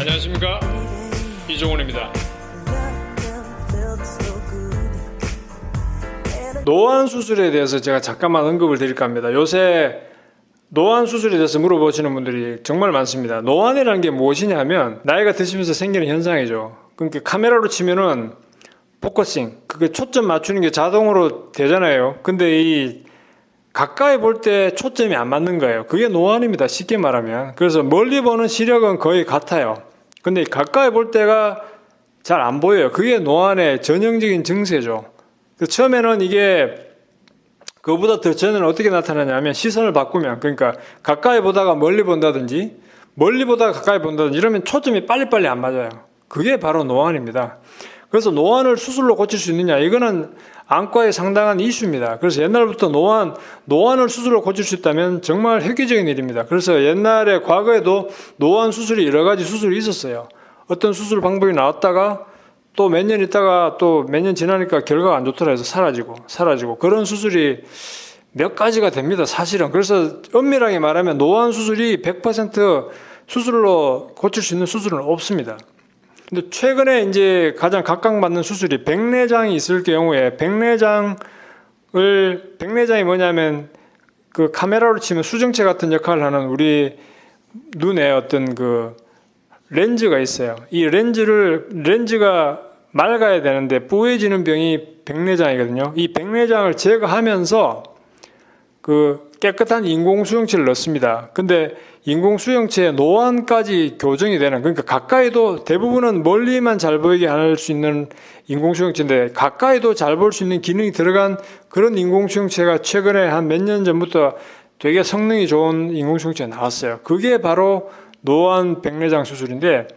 안녕하십니까, 이종훈입니다. 노안 수술에 대해서 제가 잠깐만 언급을 드릴까 합니다. 요새 노안 수술에 대해서 물어보시는 분들이 정말 많습니다. 노안이라는 게 무엇이냐면 나이가 드시면서 생기는 현상이죠. 그러니까 카메라로 치면은 포커싱, 그게 초점 맞추는 게 자동으로 되잖아요. 근데 이 가까이 볼 때 초점이 안 맞는 거예요. 그게 노안입니다, 쉽게 말하면. 그래서 멀리 보는 시력은 거의 같아요. 근데 가까이 볼 때가 잘 안 보여요. 그게 노안의 전형적인 증세죠. 처음에는 이게 그보다 더 전에는 어떻게 나타나냐면 시선을 바꾸면, 그러니까 가까이 보다가 멀리 본다든지 멀리 보다가 가까이 본다든지 이러면 초점이 빨리빨리 안 맞아요. 그게 바로 노안입니다. 그래서 노안을 수술로 고칠 수 있느냐, 이거는 안과의 상당한 이슈입니다. 그래서 옛날부터 노안을 수술로 고칠 수 있다면 정말 획기적인 일입니다. 그래서 옛날에 과거에도 노안 수술이 여러 가지 수술이 있었어요. 어떤 수술 방법이 나왔다가 또 몇 년 있다가 또 몇 년 지나니까 결과가 안 좋더라 해서 사라지고 그런 수술이 몇 가지가 됩니다, 사실은. 그래서 엄밀하게 말하면 노안 수술이 100% 수술로 고칠 수 있는 수술은 없습니다. 근데 최근에 이제 가장 각광받는 수술이 백내장이 있을 경우에 백내장이 뭐냐면 그 카메라로 치면 수정체 같은 역할을 하는 우리 눈에 어떤 그 렌즈가 있어요. 이 렌즈가 맑아야 되는데 뿌얘지는 병이 백내장이거든요. 이 백내장을 제거하면서 그 깨끗한 인공수용체를 넣습니다. 근데 인공수용체에 노안까지 교정이 되는, 그러니까 가까이도, 대부분은 멀리만 잘 보이게 할 수 있는 인공수용체인데 가까이도 잘 볼 수 있는 기능이 들어간 그런 인공수용체가 최근에 한 몇 년 전부터 되게 성능이 좋은 인공수용체가 나왔어요. 그게 바로 노안 백내장 수술인데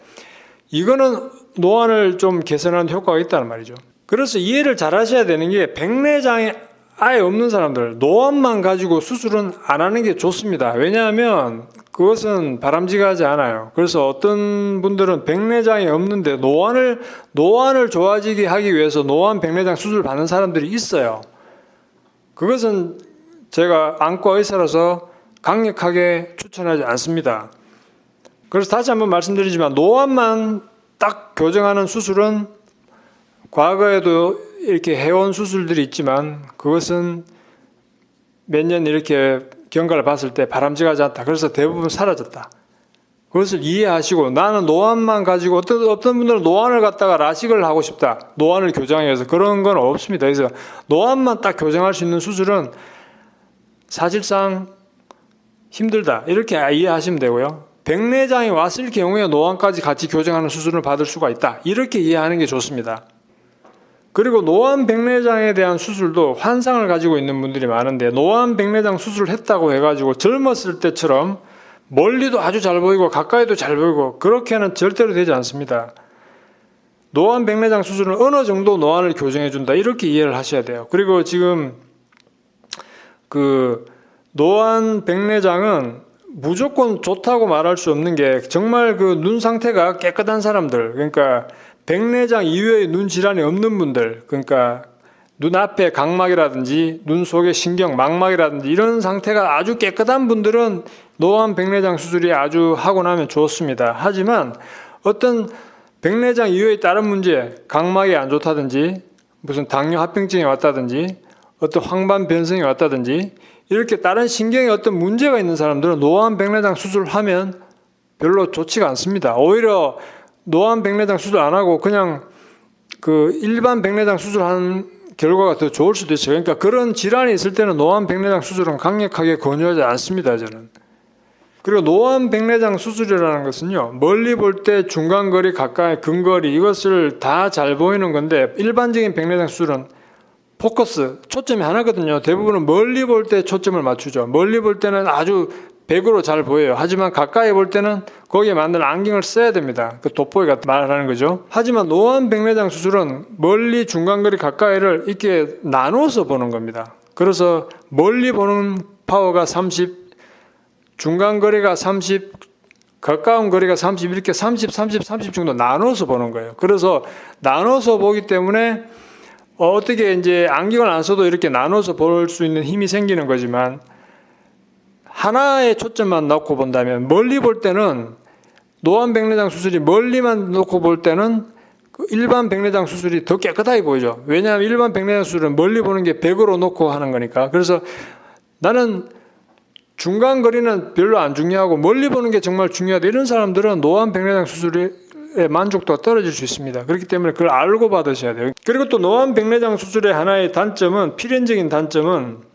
이거는 노안을 좀 개선하는 효과가 있다는 말이죠. 그래서 이해를 잘 하셔야 되는 게, 백내장이 아예 없는 사람들, 노안만 가지고 수술은 안 하는 게 좋습니다. 왜냐하면 그것은 바람직하지 않아요. 그래서 어떤 분들은 백내장이 없는데 노안을 좋아지게 하기 위해서 노안 백내장 수술 받는 사람들이 있어요. 그것은 제가 안과 의사로서 강력하게 추천하지 않습니다. 그래서 다시 한번 말씀드리지만 노안만 딱 교정하는 수술은 과거에도 이렇게 해온 수술들이 있지만 그것은 몇 년 이렇게 경과를 봤을 때 바람직하지 않다. 그래서 대부분 사라졌다. 그것을 이해하시고, 나는 노안만 가지고, 어떤 분들은 노안을 갖다가 라식을 하고 싶다, 노안을 교정하기 위해서, 그런 건 없습니다. 그래서 노안만 딱 교정할 수 있는 수술은 사실상 힘들다, 이렇게 이해하시면 되고요. 백내장이 왔을 경우에 노안까지 같이 교정하는 수술을 받을 수가 있다, 이렇게 이해하는 게 좋습니다. 그리고 노안 백내장에 대한 수술도 환상을 가지고 있는 분들이 많은데, 노안 백내장 수술을 했다고 해가지고 젊었을 때처럼 멀리도 아주 잘 보이고 가까이도 잘 보이고 그렇게는 절대로 되지 않습니다. 노안 백내장 수술은 어느 정도 노안을 교정해 준다, 이렇게 이해를 하셔야 돼요. 그리고 지금 그 노안 백내장은 무조건 좋다고 말할 수 없는 게, 정말 그 눈 상태가 깨끗한 사람들, 그러니까 백내장 이외의 눈 질환이 없는 분들, 그러니까 눈앞에 각막이라든지 눈 속의 신경, 망막이라든지 이런 상태가 아주 깨끗한 분들은 노안 백내장 수술이 아주 하고 나면 좋습니다. 하지만 어떤 백내장 이외의 다른 문제, 각막이 안 좋다든지 무슨 당뇨 합병증이 왔다든지 어떤 황반 변성이 왔다든지 이렇게 다른 신경에 어떤 문제가 있는 사람들은 노안 백내장 수술을 하면 별로 좋지가 않습니다. 오히려 노안 백내장 수술 안 하고 그냥 그 일반 백내장 수술하는 결과가 더 좋을 수도 있어요. 그러니까 그런 질환이 있을 때는 노안 백내장 수술은 강력하게 권유하지 않습니다, 저는. 그리고 노안 백내장 수술이라는 것은요, 멀리 볼 때 중간거리, 가까이, 근거리, 이것을 다 잘 보이는 건데, 일반적인 백내장 수술은 포커스, 초점이 하나거든요. 대부분은 멀리 볼 때 초점을 맞추죠. 멀리 볼 때는 아주 100으로 잘 보여요. 하지만 가까이 볼 때는 거기에 맞는 안경을 써야 됩니다. 그 돋보기가 말하는 거죠. 하지만 노안 백내장 수술은 멀리, 중간거리, 가까이를 이렇게 나눠서 보는 겁니다. 그래서 멀리 보는 파워가 30, 중간거리가 30, 가까운 거리가 30, 이렇게 30 정도 나눠서 보는 거예요. 그래서 나눠서 보기 때문에 어떻게 이제 안경을 안 써도 이렇게 나눠서 볼 수 있는 힘이 생기는 거지만, 하나의 초점만 놓고 본다면 멀리 볼 때는 노안 백내장 수술이 멀리만 놓고 볼 때는 그 일반 백내장 수술이 더 깨끗하게 보이죠. 왜냐하면 일반 백내장 수술은 멀리 보는 게 100으로 놓고 하는 거니까. 그래서 나는 중간 거리는 별로 안 중요하고 멀리 보는 게 정말 중요하다. 이런 사람들은 노안 백내장 수술의 만족도가 떨어질 수 있습니다. 그렇기 때문에 그걸 알고 받으셔야 돼요. 그리고 또 노안 백내장 수술의 하나의 단점은, 필연적인 단점은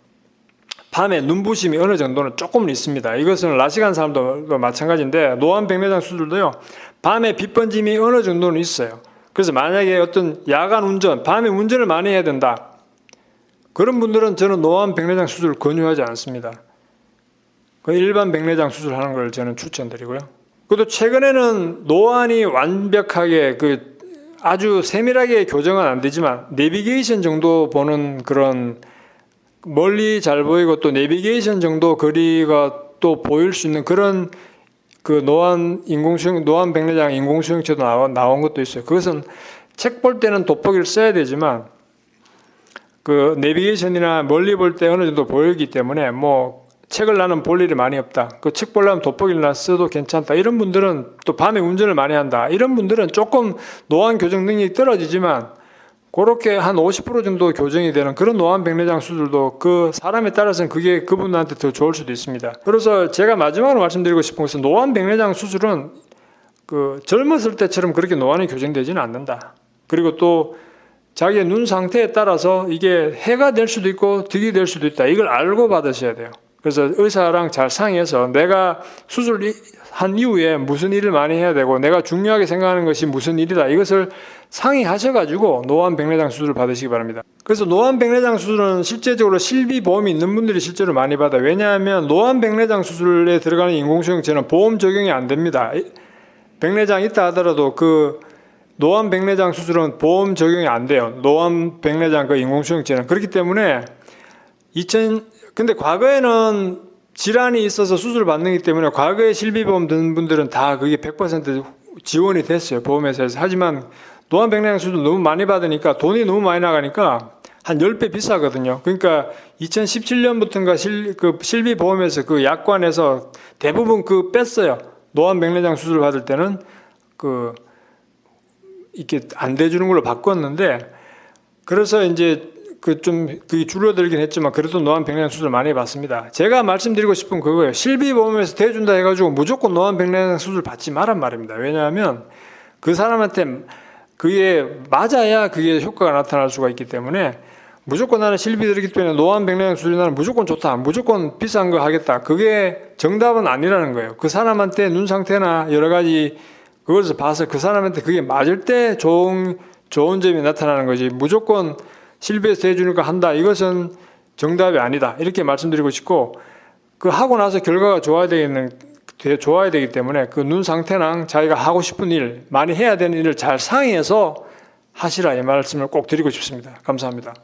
밤에 눈부심이 어느 정도는 조금은 있습니다. 이것은 라식한 사람도 마찬가지인데 노안 백내장 수술도요, 밤에 빛 번짐이 어느 정도는 있어요. 그래서 만약에 어떤 야간 운전, 밤에 운전을 많이 해야 된다, 그런 분들은 저는 노안 백내장 수술을 권유하지 않습니다. 그 일반 백내장 수술하는 걸 저는 추천드리고요. 그것도 최근에는 노안이 완벽하게 아주 세밀하게 교정은 안 되지만 내비게이션 정도 보는 그런, 멀리 잘 보이고 또 내비게이션 정도 거리가 또 보일 수 있는 그런 그 노안 백내장 인공수용체도 나온 것도 있어요. 그것은 책 볼 때는 돋보기를 써야 되지만 그 내비게이션이나 멀리 볼 때 어느 정도 보이기 때문에 뭐 책을 나는 볼 일이 많이 없다, 그 책 보려면 돋보기를 써도 괜찮다, 이런 분들은, 또 밤에 운전을 많이 한다, 이런 분들은 조금 노안 교정 능력이 떨어지지만 그렇게 한 50% 정도 교정이 되는 그런 노안 백내장 수술도 그 사람에 따라서는 그게 그분한테 더 좋을 수도 있습니다. 그래서 제가 마지막으로 말씀드리고 싶은 것은 노안 백내장 수술은 그 젊었을 때처럼 그렇게 노안이 교정되지는 않는다. 그리고 또 자기의 눈 상태에 따라서 이게 해가 될 수도 있고 득이 될 수도 있다. 이걸 알고 받으셔야 돼요. 그래서 의사랑 잘 상의해서 내가 수술한 이후에 무슨 일을 많이 해야 되고 내가 중요하게 생각하는 것이 무슨 일이다, 이것을 상의하셔가지고 노안 백내장 수술을 받으시기 바랍니다. 그래서 노안 백내장 수술은 실제적으로 실비보험이 있는 분들이 실제로 많이 받아요. 왜냐하면 노안 백내장 수술에 들어가는 인공수용체는 보험 적용이 안 됩니다. 백내장 있다 하더라도 그 노안 백내장 수술은 보험 적용이 안 돼요. 노안 백내장 그 인공수용체는. 그렇기 때문에 근데 과거에는 질환이 있어서 수술을 받는 기 때문에 과거에 실비보험 든 분들은 다 그게 100% 지원이 됐어요, 보험회사에서. 하지만 노안 백내장 수술 너무 많이 받으니까 돈이 너무 많이 나가니까 한 10배 비싸거든요. 그러니까 2017년부터인가 실비보험에서 그 약관에서 대부분 뺐어요. 노안 백내장 수술 받을 때는 이렇게 안 대주는 걸로 바꿨는데, 그래서 이제 그게 줄어들긴 했지만 그래도 노안 백내장 수술 많이 받습니다. 제가 말씀드리고 싶은 그거예요. 실비보험에서 대준다 해가지고 무조건 노안 백내장 수술 받지 말란 말입니다. 왜냐하면 그 사람한테 그게 맞아야 그게 효과가 나타날 수가 있기 때문에 무조건 나는 실비 들기 때문에 노안 백내장 수술이 나는 무조건 좋다, 무조건 비싼 거 하겠다, 그게 정답은 아니라는 거예요. 그 사람한테 눈 상태나 여러 가지 그것을 봐서 그 사람한테 그게 맞을 때 좋은 점이 나타나는 거지, 무조건 실비에서 대주니까 한다, 이것은 정답이 아니다, 이렇게 말씀드리고 싶고, 하고 나서 결과가 좋아야 되기 때문에 그 눈 상태랑 자기가 하고 싶은 일, 많이 해야 되는 일을 잘 상의해서 하시라, 이 말씀을 꼭 드리고 싶습니다. 감사합니다.